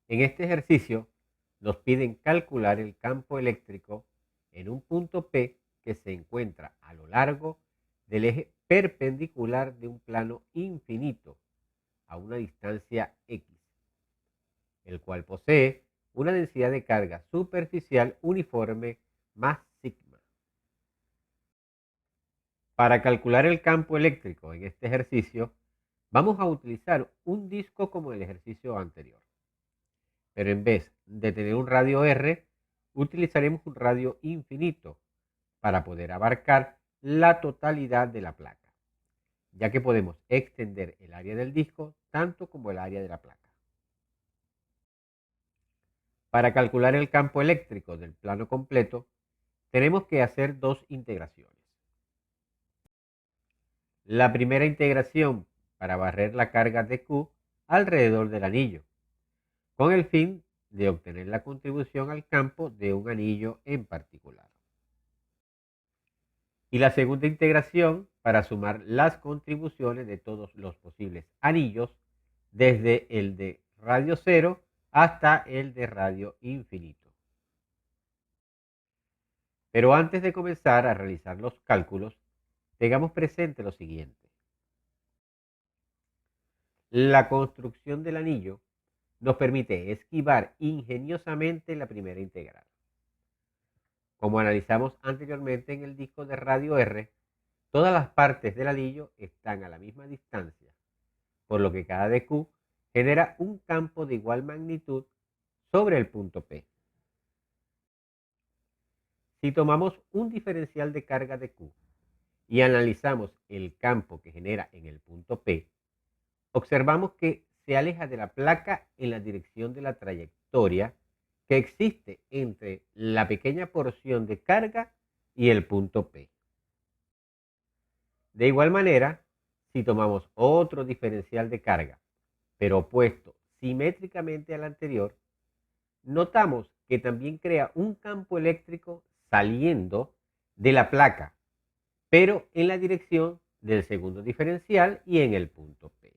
En este ejercicio nos piden calcular el campo eléctrico en un punto P que se encuentra a lo largo del eje perpendicular de un plano infinito a una distancia X, el cual posee una densidad de carga superficial uniforme más sigma. Para calcular el campo eléctrico en este ejercicio, vamos a utilizar un disco como el ejercicio anterior. Pero en vez de tener un radio R, utilizaremos un radio infinito para poder abarcar la totalidad de la placa, ya que podemos extender el área del disco tanto como el área de la placa. Para calcular el campo eléctrico del plano completo, tenemos que hacer dos integraciones. La primera integración para barrer la carga de Q alrededor del anillo, con el fin de obtener la contribución al campo de un anillo en particular. Y la segunda integración para sumar las contribuciones de todos los posibles anillos, desde el de radio cero hasta el de radio infinito. Pero antes de comenzar a realizar los cálculos, tengamos presente lo siguiente. La construcción del anillo nos permite esquivar ingeniosamente la primera integral. Como analizamos anteriormente en el disco de radio R, todas las partes del anillo están a la misma distancia, por lo que cada dq genera un campo de igual magnitud sobre el punto P. Si tomamos un diferencial de carga de Q y analizamos el campo que genera en el punto P, observamos que se aleja de la placa en la dirección de la trayectoria que existe entre la pequeña porción de carga y el punto P. De igual manera, si tomamos otro diferencial de carga, pero opuesto simétricamente al anterior, notamos que también crea un campo eléctrico saliendo de la placa, pero en la dirección del segundo diferencial y en el punto P.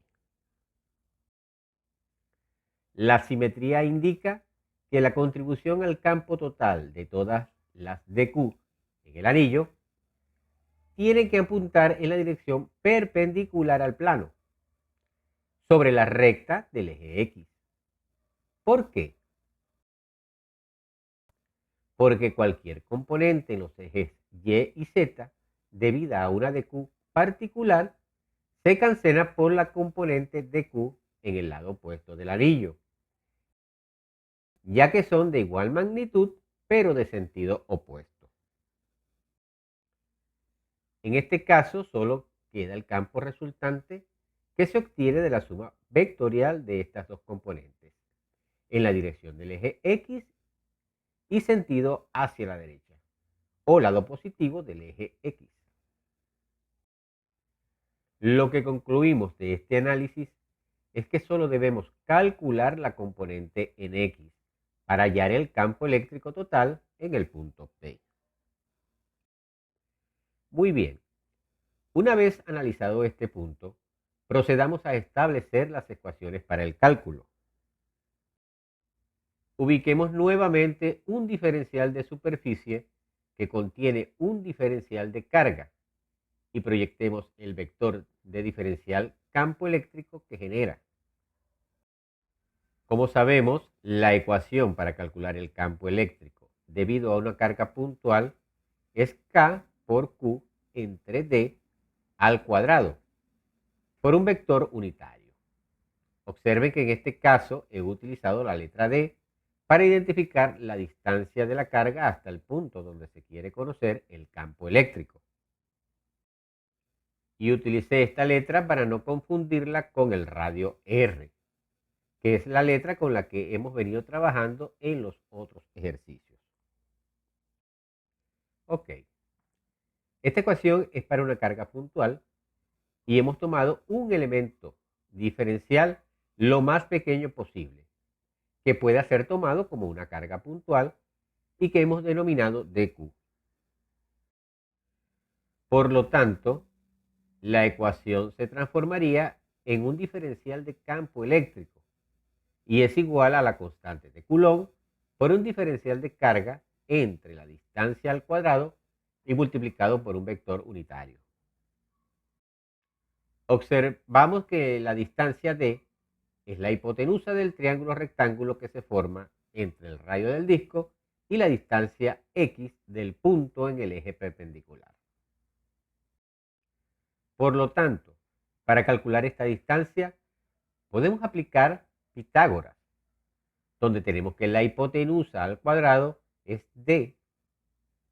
La simetría indica que la contribución al campo total de todas las dq en el anillo tiene que apuntar en la dirección perpendicular al plano, sobre la recta del eje X. ¿Por qué? Porque cualquier componente en los ejes Y y Z, debida a una dq particular, se cancela por la componente dq en el lado opuesto del anillo, ya que son de igual magnitud, pero de sentido opuesto. En este caso, solo queda el campo resultante que se obtiene de la suma vectorial de estas dos componentes, en la dirección del eje X y sentido hacia la derecha, o lado positivo del eje X. Lo que concluimos de este análisis es que solo debemos calcular la componente en X para hallar el campo eléctrico total en el punto P. Muy bien, una vez analizado este punto, procedamos a establecer las ecuaciones para el cálculo. Ubiquemos nuevamente un diferencial de superficie que contiene un diferencial de carga y proyectemos el vector de diferencial campo eléctrico que genera. Como sabemos, la ecuación para calcular el campo eléctrico debido a una carga puntual es K por Q entre D al cuadrado por un vector unitario. Observen que en este caso he utilizado la letra D para identificar la distancia de la carga hasta el punto donde se quiere conocer el campo eléctrico. Y utilicé esta letra para no confundirla con el radio R, que es la letra con la que hemos venido trabajando en los otros ejercicios. Ok, esta ecuación es para una carga puntual y hemos tomado un elemento diferencial lo más pequeño posible, que pueda ser tomado como una carga puntual y que hemos denominado dq. Por lo tanto, la ecuación se transformaría en un diferencial de campo eléctrico y es igual a la constante de Coulomb por un diferencial de carga entre la distancia al cuadrado y multiplicado por un vector unitario. Observamos que la distancia d es la hipotenusa del triángulo rectángulo que se forma entre el radio del disco y la distancia x del punto en el eje perpendicular. Por lo tanto, para calcular esta distancia, podemos aplicar Pitágoras, donde tenemos que la hipotenusa al cuadrado es d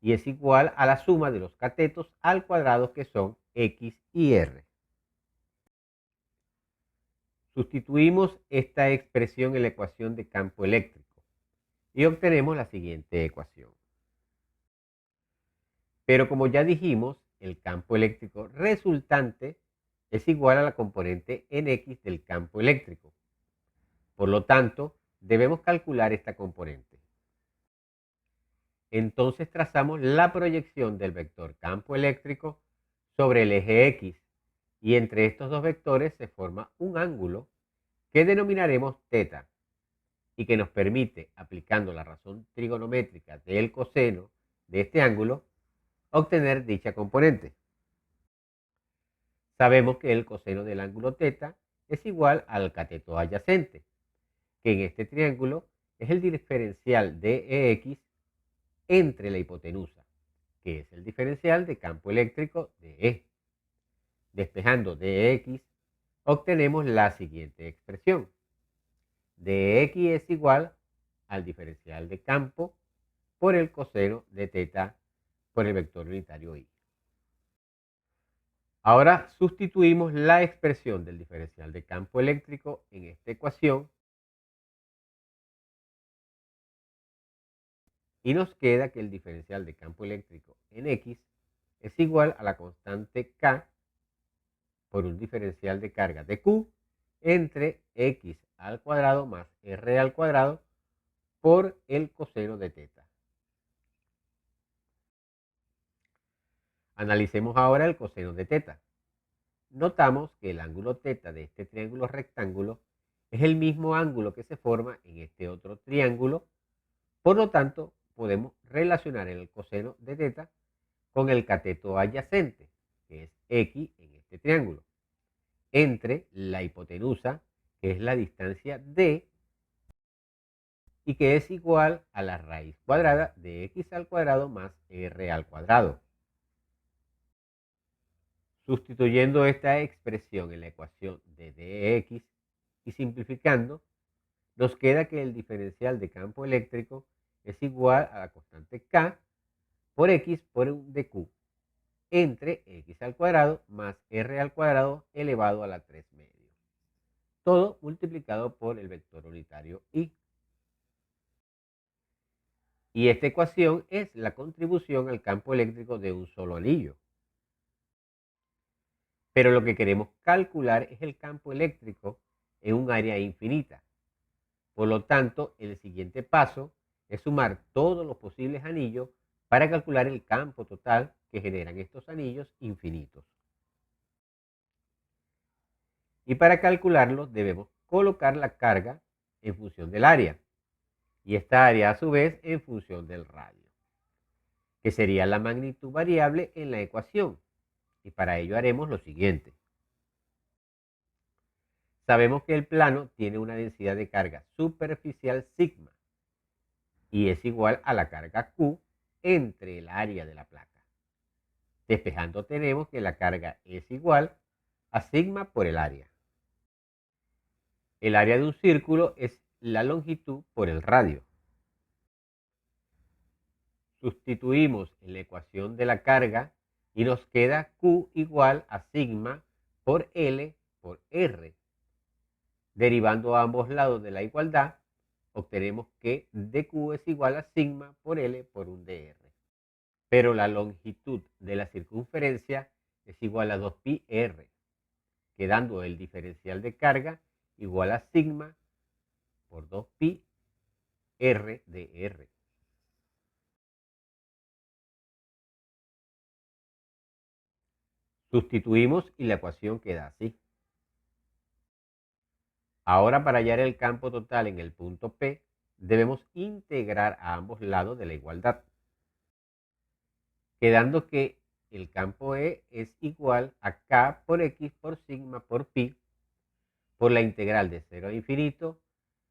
y es igual a la suma de los catetos al cuadrado, que son x y r. Sustituimos esta expresión en la ecuación de campo eléctrico y obtenemos la siguiente ecuación. Pero como ya dijimos, el campo eléctrico resultante es igual a la componente en x del campo eléctrico. Por lo tanto, debemos calcular esta componente. Entonces trazamos la proyección del vector campo eléctrico sobre el eje x, y entre estos dos vectores se forma un ángulo que denominaremos θ y que nos permite, aplicando la razón trigonométrica del coseno de este ángulo, obtener dicha componente. Sabemos que el coseno del ángulo θ es igual al cateto adyacente, que en este triángulo es el diferencial de EX entre la hipotenusa, que es el diferencial de campo eléctrico de E. Despejando dx, obtenemos la siguiente expresión. Dx es igual al diferencial de campo por el coseno de θ por el vector unitario y. Ahora sustituimos la expresión del diferencial de campo eléctrico en esta ecuación y nos queda que el diferencial de campo eléctrico en x es igual a la constante k por un diferencial de carga de q entre x al cuadrado más r al cuadrado por el coseno de θ. Analicemos ahora el coseno de θ. Notamos que el ángulo θ de este triángulo rectángulo es el mismo ángulo que se forma en este otro triángulo. Por lo tanto, podemos relacionar el coseno de θ con el cateto adyacente, que es x en este triángulo, entre la hipotenusa, que es la distancia d, y que es igual a la raíz cuadrada de x al cuadrado más r al cuadrado. Sustituyendo esta expresión en la ecuación de dx y simplificando, nos queda que el diferencial de campo eléctrico es igual a la constante k por x por un dq entre x al cuadrado más r al cuadrado elevado a la 3 medio. Todo multiplicado por el vector unitario y. Y esta ecuación es la contribución al campo eléctrico de un solo anillo. Pero lo que queremos calcular es el campo eléctrico en un área infinita. Por lo tanto, el siguiente paso es sumar todos los posibles anillos para calcular el campo total que generan estos anillos infinitos. Y para calcularlo debemos colocar la carga en función del área, y esta área a su vez en función del radio, que sería la magnitud variable en la ecuación. Y para ello haremos lo siguiente. Sabemos que el plano tiene una densidad de carga superficial sigma y es igual a la carga Q entre el área de la placa. Despejando tenemos que la carga es igual a sigma por el área. El área de un círculo es la longitud por el radio. Sustituimos en la ecuación de la carga y nos queda Q igual a sigma por L por R. Derivando a ambos lados de la igualdad, obtenemos que dq es igual a sigma por L por un dr. Pero la longitud de la circunferencia es igual a 2pi r, quedando el diferencial de carga igual a sigma por 2pi r de r. Sustituimos y la ecuación queda así. Ahora, para hallar el campo total en el punto P, debemos integrar a ambos lados de la igualdad, quedando que el campo E es igual a K por X por sigma por pi por la integral de 0 a infinito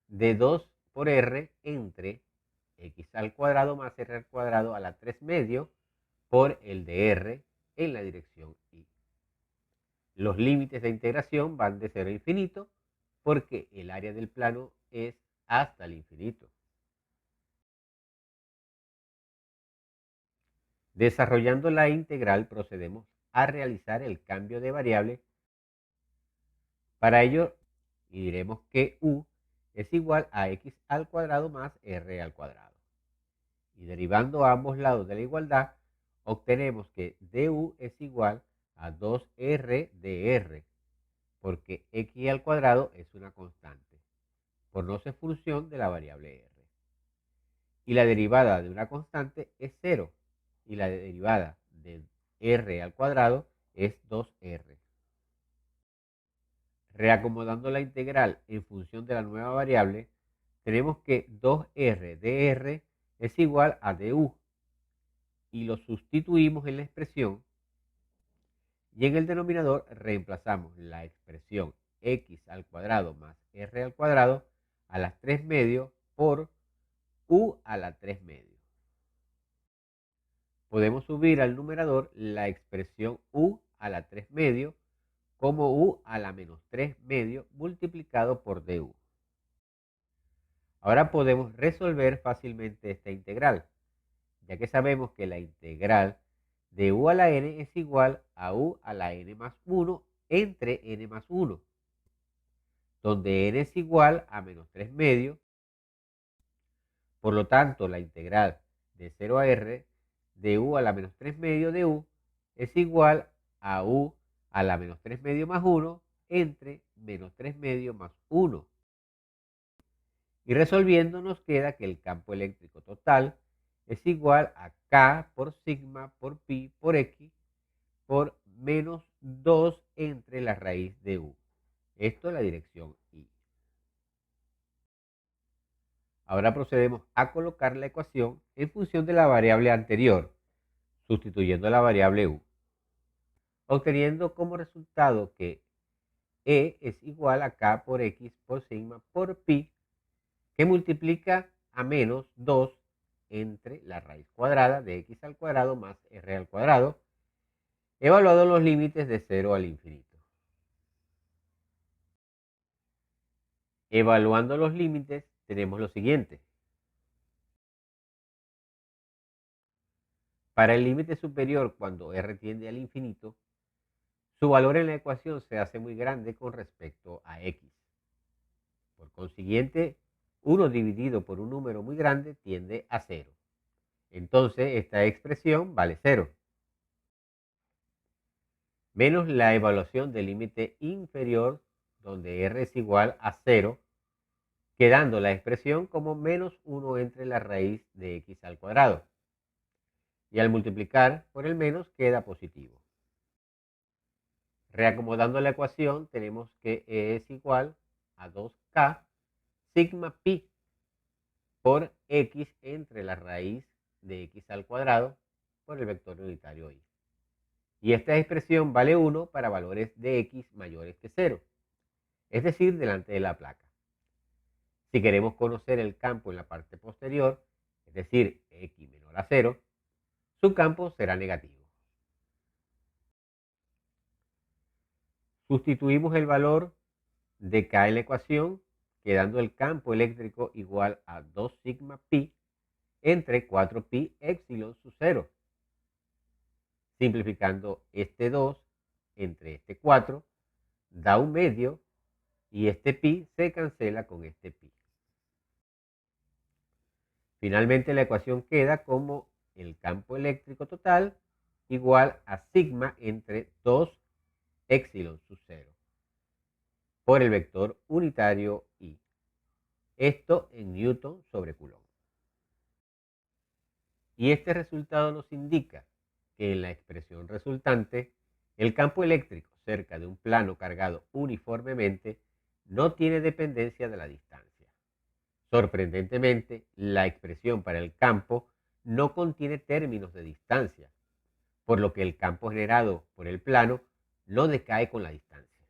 de 2 por R entre X al cuadrado más R al cuadrado a la 3 medio por el de R en la dirección Y. Los límites de integración van de 0 a infinito porque el área del plano es hasta el infinito. Desarrollando la integral procedemos a realizar el cambio de variable. Para ello, y diremos que u es igual a x al cuadrado más r al cuadrado. Y derivando a ambos lados de la igualdad, obtenemos que du es igual a 2r de r, porque x al cuadrado es una constante, por no ser función de la variable r. Y la derivada de una constante es 0, y la derivada de r al cuadrado es 2r. Reacomodando la integral en función de la nueva variable, tenemos que 2r de r es igual a du, y lo sustituimos en la expresión, y en el denominador reemplazamos la expresión x al cuadrado más r al cuadrado a las 3 medios por u a la 3 medios. Podemos subir al numerador la expresión u a la 3 medios como u a la menos 3 medios multiplicado por du. Ahora podemos resolver fácilmente esta integral, ya que sabemos que la integral de u a la n es igual a u a la n más 1 entre n más 1, donde n es igual a menos 3 medios. Por lo tanto, la integral de 0 a r de u a la menos 3 medios de u es igual a u a la menos 3 medios más 1 entre menos 3 medios más 1. Y resolviendo nos queda que el campo eléctrico total es igual a K por sigma por pi por X por menos 2 entre la raíz de U. Esto es la dirección Y. Ahora procedemos a colocar la ecuación en función de la variable anterior, sustituyendo la variable U, obteniendo como resultado que E es igual a K por X por sigma por pi, que multiplica a menos 2 entre la raíz cuadrada de x al cuadrado más r al cuadrado, evaluado los límites de 0 al infinito. Evaluando los límites, tenemos lo siguiente. Para el límite superior, cuando r tiende al infinito, su valor en la ecuación se hace muy grande con respecto a x. Por consiguiente, 1 dividido por un número muy grande tiende a 0. Entonces, esta expresión vale 0. Menos la evaluación del límite inferior, donde r es igual a 0, quedando la expresión como menos 1 entre la raíz de x al cuadrado. Y al multiplicar por el menos queda positivo. Reacomodando la ecuación, tenemos que E es igual a 2K sigma pi por x entre la raíz de x al cuadrado por el vector unitario y. Y esta expresión vale 1 para valores de x mayores que 0, es decir, delante de la placa. Si queremos conocer el campo en la parte posterior, es decir, x menor a 0, su campo será negativo. Sustituimos el valor de K en la ecuación, quedando el campo eléctrico igual a 2 sigma pi entre 4 pi épsilon sub 0. Simplificando este 2 entre este 4, da un medio y este pi se cancela con este pi. Finalmente la ecuación queda como el campo eléctrico total igual a sigma entre 2 épsilon sub 0 por el vector unitario I. Esto en Newton sobre Coulomb. Y este resultado nos indica que en la expresión resultante, el campo eléctrico cerca de un plano cargado uniformemente no tiene dependencia de la distancia. Sorprendentemente, la expresión para el campo no contiene términos de distancia, por lo que el campo generado por el plano no decae con la distancia.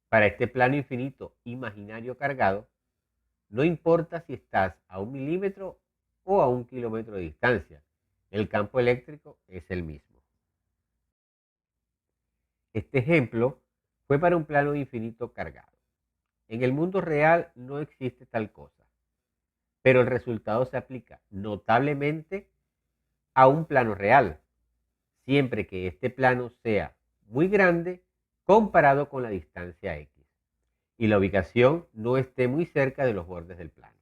Para este plano infinito imaginario cargado, no importa si estás a 1 milímetro o a 1 kilómetro de distancia, el campo eléctrico es el mismo. Este ejemplo fue para un plano infinito cargado. En el mundo real no existe tal cosa, pero el resultado se aplica notablemente a un plano real, siempre que este plano sea muy grande comparado con la distancia x y la ubicación no esté muy cerca de los bordes del plano.